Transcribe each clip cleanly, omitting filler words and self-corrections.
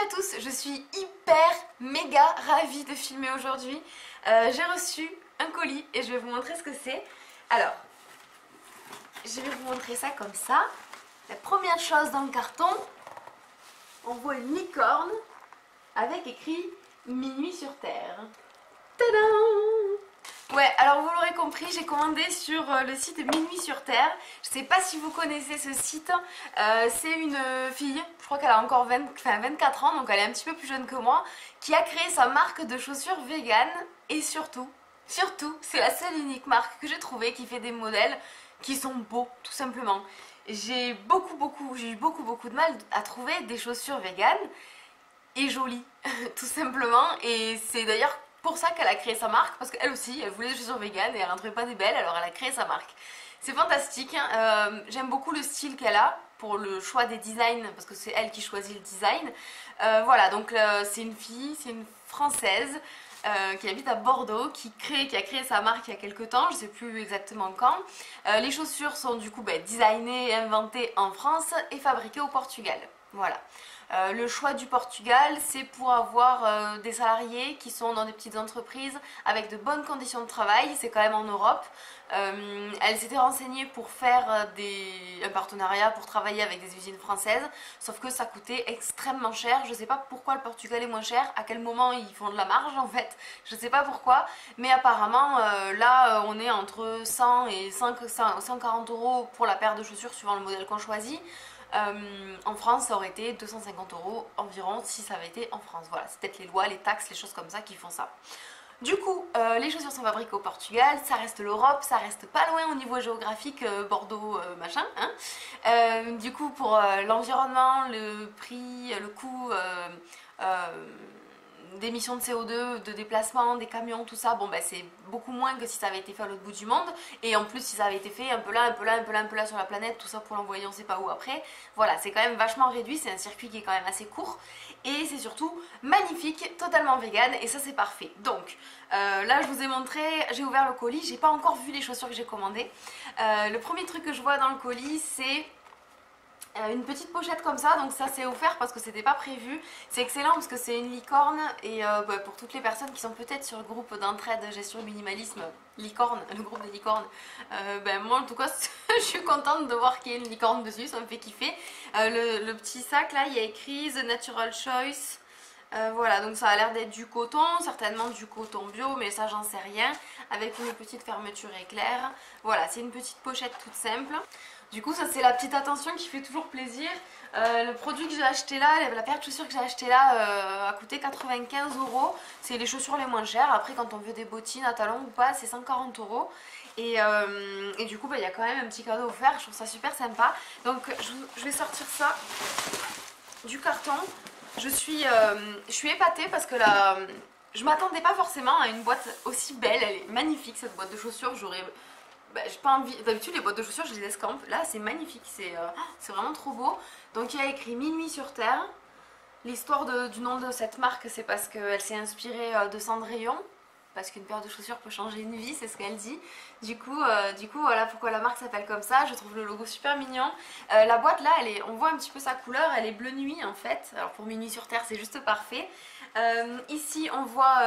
à tous, je suis hyper méga ravie de filmer aujourd'hui. J'ai reçu un colis et je vais vous montrer ce que c'est. Alors, je vais vous montrer ça comme ça. La première chose dans le carton, on voit une licorne avec écrit Minuit sur Terre. Tadam! Ouais, alors vous l'aurez compris, j'ai commandé sur le site Minuit sur Terre. Je sais pas si vous connaissez ce site. C'est une fille, je crois qu'elle a encore 24 ans, donc elle est un petit peu plus jeune que moi, qui a créé sa marque de chaussures vegan. Et surtout, c'est la seule unique marque que j'ai trouvée qui fait des modèles qui sont beaux, tout simplement. J'ai eu beaucoup de mal à trouver des chaussures vegan et jolies, tout simplement. Et c'est d'ailleurs pour ça qu'elle a créé sa marque, parce qu'elle aussi, elle voulait des chaussures vegan et elle n'en trouvait pas des belles, alors elle a créé sa marque. C'est fantastique, j'aime beaucoup le style qu'elle a pour le choix des designs, parce que c'est elle qui choisit le design. Voilà, donc c'est une fille, c'est une Française qui habite à Bordeaux, qui a créé sa marque il y a quelques temps, je ne sais plus exactement quand. Les chaussures sont du coup designées et inventées en France et fabriquées au Portugal. Voilà. Le choix du Portugal, c'est pour avoir des salariés qui sont dans des petites entreprises avec de bonnes conditions de travail, c'est quand même en Europe. Elle s'était renseignée pour faire un partenariat pour travailler avec des usines françaises, sauf que ça coûtait extrêmement cher. Je ne sais pas pourquoi le Portugal est moins cher, à quel moment ils font de la marge en fait, je ne sais pas pourquoi, mais apparemment là on est entre 100 et 140 € pour la paire de chaussures suivant le modèle qu'on choisit. En France ça aurait été 250 € environ si ça avait été en France. Voilà, c'est peut-être les lois, les taxes, les choses comme ça qui font ça. Du coup, les chaussures sont fabriquées au Portugal, ça reste l'Europe, ça reste pas loin au niveau géographique, Bordeaux, machin. Hein. Du coup, pour l'environnement, le prix, le coût d'émissions de CO2, de déplacement, des camions, tout ça, bon c'est beaucoup moins que si ça avait été fait à l'autre bout du monde. Et en plus si ça avait été fait un peu là sur la planète, tout ça pour l'envoyer on sait pas où après. Voilà, c'est quand même vachement réduit, c'est un circuit qui est quand même assez court. Et c'est surtout magnifique, totalement vegan, et ça c'est parfait. Donc là je vous ai montré, j'ai ouvert le colis, j'ai pas encore vu les chaussures que j'ai commandées. Le premier truc que je vois dans le colis c'est une petite pochette comme ça, donc ça c'est offert parce que c'était pas prévu. C'est excellent parce que c'est une licorne et pour toutes les personnes qui sont peut-être sur le groupe d'entraide gestion et minimalisme licorne, le groupe des licornes, moi en tout cas je suis contente de voir qu'il y a une licorne dessus, ça me fait kiffer. Le petit sac là il y a écrit The Natural Choice. Voilà, donc ça a l'air d'être du coton, certainement du coton bio, mais ça j'en sais rien, avec une petite fermeture éclair. Voilà, c'est une petite pochette toute simple. Du coup ça c'est la petite attention qui fait toujours plaisir. Le produit que j'ai acheté là, la paire de chaussures que j'ai acheté là a coûté 95 €. C'est les chaussures les moins chères. Après quand on veut des bottines à talons ou pas, c'est 140 €. Et du coup il y a quand même un petit cadeau offert, je trouve ça super sympa. Donc je vais sortir ça du carton. Je suis épatée parce que là, je m'attendais pas forcément à une boîte aussi belle. Elle est magnifique cette boîte de chaussures. J'ai pas envie. D'habitude les boîtes de chaussures je les escampe. Là c'est magnifique, c'est vraiment trop beau. Donc il y a écrit Minuit sur Terre. L'histoire du nom de cette marque c'est parce qu'elle s'est inspirée de Cendrillon. Parce qu'une paire de chaussures peut changer une vie, c'est ce qu'elle dit. Du coup, voilà pourquoi la marque s'appelle comme ça. Je trouve le logo super mignon. La boîte là, on voit un petit peu sa couleur, elle est bleu nuit en fait. Alors pour Minuit sur Terre, c'est juste parfait. Ici, on voit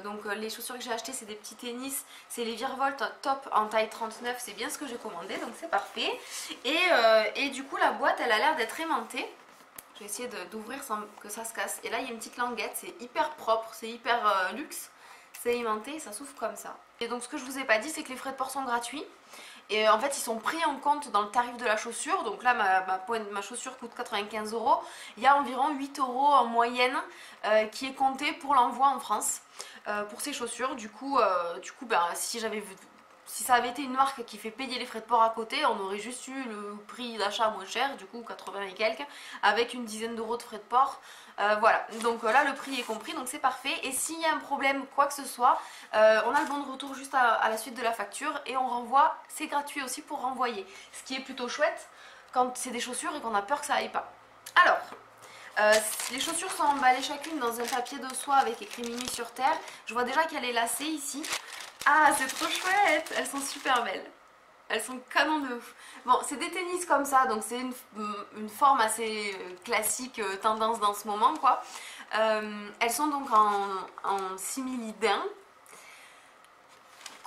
donc les chaussures que j'ai achetées, c'est des petits tennis. C'est les Virvolt Top en taille 39, c'est bien ce que j'ai commandé, donc c'est parfait. Et du coup, la boîte, elle a l'air d'être aimantée. Je vais essayer d'ouvrir sans que ça se casse. Et là, il y a une petite languette, c'est hyper propre, c'est hyper luxe. C'est aimanté, ça s'ouvre comme ça. Et donc ce que je vous ai pas dit c'est que les frais de port sont gratuits. Et en fait ils sont pris en compte dans le tarif de la chaussure. Donc là ma chaussure coûte 95 €. Il y a environ 8 € en moyenne qui est compté pour l'envoi en France pour ces chaussures. Du coup si ça avait été une marque qui fait payer les frais de port à côté, on aurait juste eu le prix d'achat moins cher, du coup 80 et quelques, avec une dizaine d'euros de frais de port. Voilà, donc là le prix est compris, donc c'est parfait. Et s'il y a un problème, quoi que ce soit, on a le bon de retour juste à la suite de la facture et on renvoie, c'est gratuit aussi pour renvoyer. Ce qui est plutôt chouette quand c'est des chaussures et qu'on a peur que ça aille pas. Alors, les chaussures sont emballées chacune dans un papier de soie avec écrit Minuit sur Terre. Je vois déjà qu'elle est lacée ici. Ah, c'est trop chouette! Elles sont super belles. elles sont canon de ouf. Bon, c'est des tennis comme ça, donc c'est une forme assez classique, tendance dans ce moment quoi. Elles sont donc en simili daim,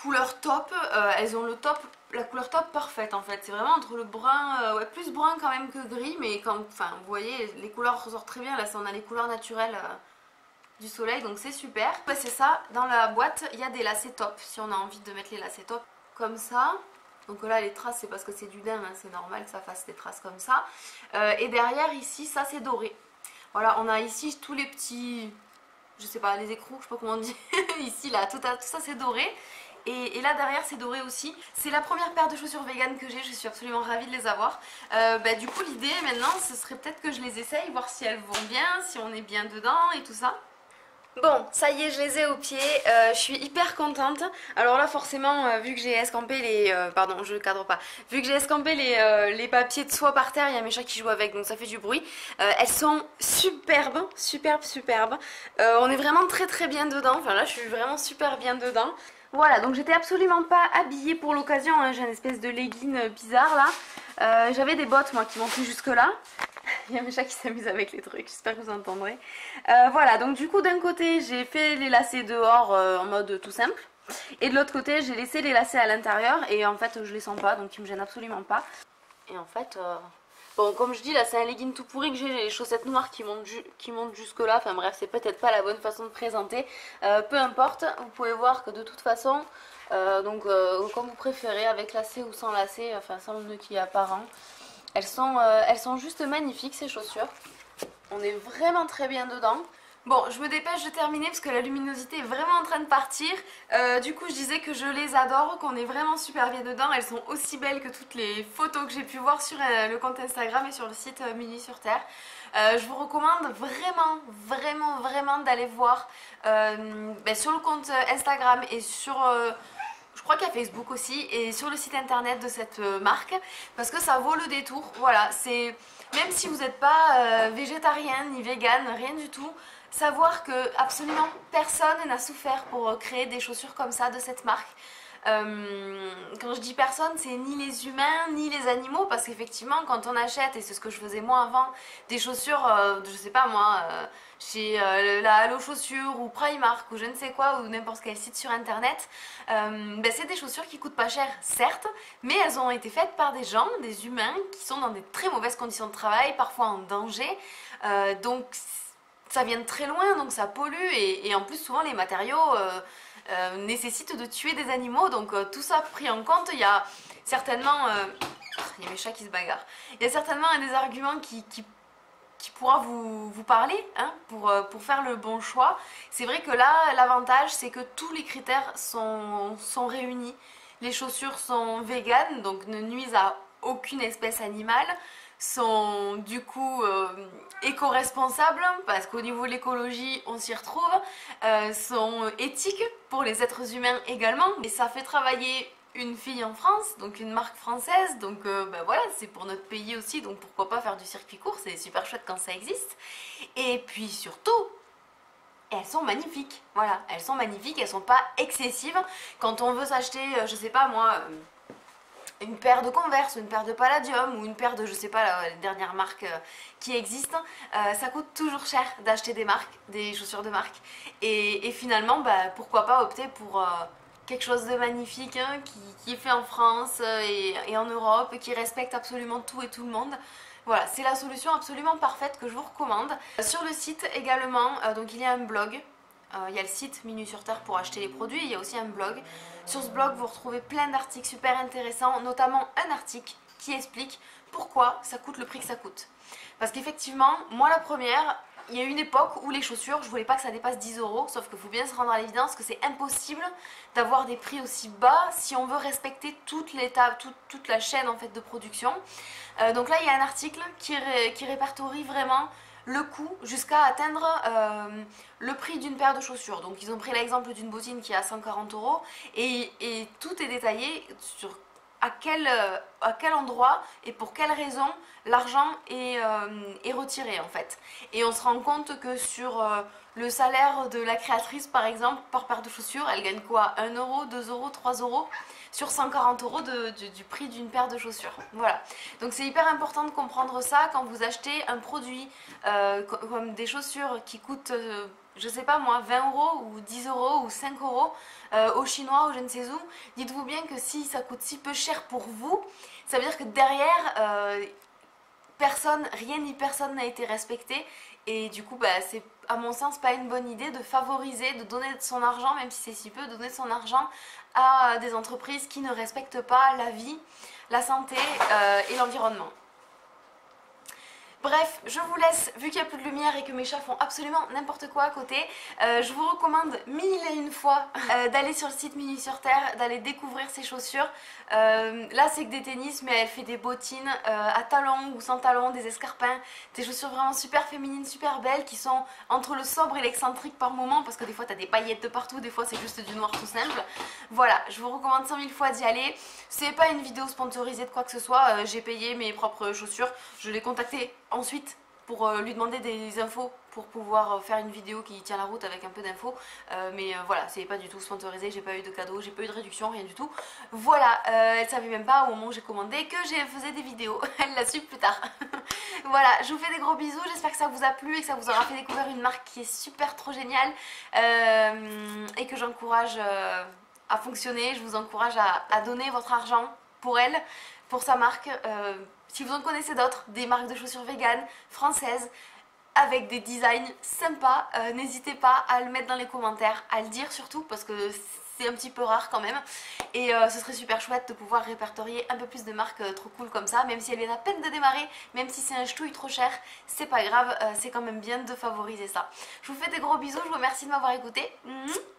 couleur top. Elles ont le top, la couleur top parfaite en fait. C'est vraiment entre le brun, ouais, plus brun quand même que gris, mais quand, enfin, vous voyez, les couleurs ressortent très bien. Là, on a les couleurs naturelles du soleil, donc c'est super. Ouais, c'est ça, dans la boîte, il y a des lacets top, si on a envie de mettre les lacets top comme ça. Donc là, les traces, c'est parce que c'est du daim, hein, c'est normal que ça fasse des traces comme ça. Et derrière, ici, ça c'est doré. Voilà, on a ici tous les petits, je sais pas, les écrous, je sais pas comment on dit. Ici, là, tout ça c'est doré. Et là derrière c'est doré aussi. C'est la première paire de chaussures vegan que j'ai, je suis absolument ravie de les avoir. Du coup l'idée maintenant ce serait peut-être que je les essaye, voir si elles vont bien, si on est bien dedans et tout ça. Bon, ça y est, je les ai aux pieds, je suis hyper contente. Alors là forcément, vu que j'ai escampé les... pardon, je cadre pas. Vu que j'ai escampé les papiers de soie par terre, il y a mes chats qui jouent avec, donc ça fait du bruit. Elles sont superbes, superbes. On est vraiment très bien dedans, enfin là je suis vraiment super bien dedans. Voilà, donc j'étais absolument pas habillée pour l'occasion, hein. J'ai une espèce de legging bizarre là. J'avais des bottes moi qui montaient jusque là. Il y a mes chats qui s'amusent avec les trucs, j'espère que vous entendrez. Voilà, donc du coup d'un côté j'ai fait les lacets dehors en mode tout simple. Et de l'autre côté j'ai laissé les lacets à l'intérieur et en fait je les sens pas, donc ils me gênent absolument pas. Et en fait, bon comme je dis là c'est un legging tout pourri que j'ai les chaussettes noires qui montent jusque là. Enfin bref, c'est peut-être pas la bonne façon de présenter. Peu importe, vous pouvez voir que de toute façon, comme vous préférez, avec lacets ou sans lacets, enfin sans le nœud qui est apparent. Elles sont juste magnifiques ces chaussures. On est vraiment très bien dedans. Bon, je me dépêche de terminer parce que la luminosité est vraiment en train de partir. Du coup, je disais que je les adore, qu'on est vraiment super bien dedans. Elles sont aussi belles que toutes les photos que j'ai pu voir sur le compte Instagram et sur le site Mini sur Terre. Je vous recommande vraiment d'aller voir sur le compte Instagram et sur... je crois qu'il y a Facebook aussi et sur le site internet de cette marque parce que ça vaut le détour. Voilà, c'est même si vous n'êtes pas végétarien ni vegan, rien du tout, savoir que absolument personne n'a souffert pour créer des chaussures comme ça de cette marque. Quand je dis personne, c'est ni les humains ni les animaux, parce qu'effectivement quand on achète, et c'est ce que je faisais moi avant, des chaussures, je sais pas moi, chez la Halo Chaussures ou Primark ou je ne sais quoi, ou n'importe quel site sur internet, c'est des chaussures qui coûtent pas cher certes, mais elles ont été faites par des gens, des humains qui sont dans des très mauvaises conditions de travail, parfois en danger, donc ça vient de très loin, donc ça pollue, et en plus souvent les matériaux nécessitent de tuer des animaux, donc tout ça pris en compte, il y a certainement, il y a mes chats qui se bagarrent, il y a certainement un des arguments qui pourra vous parler hein, pour faire le bon choix. C'est vrai que là, l'avantage c'est que tous les critères sont réunis. Les chaussures sont véganes, donc ne nuisent à aucune espèce animale, sont du coup éco-responsables parce qu'au niveau de l'écologie on s'y retrouve, sont éthiques pour les êtres humains également, et ça fait travailler une fille en France, donc une marque française, donc voilà, c'est pour notre pays aussi, donc pourquoi pas faire du circuit court, c'est super chouette quand ça existe. Et puis surtout, elles sont magnifiques, voilà, elles sont magnifiques, elles sont pas excessives. Quand on veut s'acheter, je sais pas moi, une paire de Converse, une paire de Palladium ou une paire de, je sais pas, les dernières marques qui existent, ça coûte toujours cher d'acheter des marques, des chaussures de marque. Et finalement, pourquoi pas opter pour quelque chose de magnifique hein, qui est fait en France et en Europe, qui respecte absolument tout et tout le monde. Voilà, c'est la solution absolument parfaite que je vous recommande. Sur le site également, donc il y a un blog. Il y a le site Mini sur Terre pour acheter les produits, il y a aussi un blog. Sur ce blog, vous retrouvez plein d'articles super intéressants, notamment un article qui explique pourquoi ça coûte le prix que ça coûte. Parce qu'effectivement, moi la première, il y a une époque où les chaussures, je voulais pas que ça dépasse 10 €, sauf qu'il faut bien se rendre à l'évidence que c'est impossible d'avoir des prix aussi bas si on veut respecter toute l'étape, toute la chaîne en fait de production. Donc là, il y a un article qui répertorie vraiment le coût jusqu'à atteindre le prix d'une paire de chaussures. Donc ils ont pris l'exemple d'une bottine qui est à 140 € et tout est détaillé sur à quel endroit et pour quelle raison l'argent est retiré en fait. Et on se rend compte que sur le salaire de la créatrice par exemple, par paire de chaussures, elle gagne quoi? 1 euro, 2 euros, 3 euros sur 140 euros du prix d'une paire de chaussures. Voilà. Donc c'est hyper important de comprendre ça quand vous achetez un produit comme des chaussures qui coûtent, je sais pas moi, 20 euros ou 10 euros ou 5 euros au chinois ou je ne sais où. Dites-vous bien que si ça coûte si peu cher pour vous, ça veut dire que derrière, rien ni personne n'a été respecté. Et du coup, c'est à mon sens pas une bonne idée de favoriser, de donner de son argent, même si c'est si peu, de donner de son argent à des entreprises qui ne respectent pas la vie, la santé et l'environnement. Bref, je vous laisse, vu qu'il n'y a plus de lumière et que mes chats font absolument n'importe quoi à côté, je vous recommande 1001 fois d'aller sur le site Minuit sur Terre, d'aller découvrir ces chaussures. Là c'est que des tennis, mais elle fait des bottines à talons ou sans talons, des escarpins, des chaussures vraiment super féminines, super belles, qui sont entre le sobre et l'excentrique par moment, parce que des fois t'as des paillettes de partout, des fois c'est juste du noir tout simple. Voilà, je vous recommande 100 000 fois d'y aller. C'est pas une vidéo sponsorisée de quoi que ce soit, j'ai payé mes propres chaussures, je l'ai contacté ensuite pour lui demander des infos pour pouvoir faire une vidéo qui tient la route avec un peu d'infos, mais voilà, c'est pas du tout sponsorisé, j'ai pas eu de cadeau, j'ai pas eu de réduction, rien du tout. Voilà, elle savait même pas au moment où j'ai commandé que je faisais des vidéos, elle l'a su plus tard. Voilà, je vous fais des gros bisous, j'espère que ça vous a plu et que ça vous aura fait découvrir une marque qui est super trop géniale et que j'encourage à fonctionner. Je vous encourage à donner votre argent pour elle, pour sa marque. Si vous en connaissez d'autres, des marques de chaussures véganes, françaises, avec des designs sympas, n'hésitez pas à le mettre dans les commentaires, à le dire surtout, parce que c'est un petit peu rare quand même. Et ce serait super chouette de pouvoir répertorier un peu plus de marques trop cool comme ça, même si elles viennent à peine de démarrer, même si c'est un ch'touille trop cher, c'est pas grave, c'est quand même bien de favoriser ça. Je vous fais des gros bisous, je vous remercie de m'avoir écouté,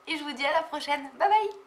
et je vous dis à la prochaine, bye bye.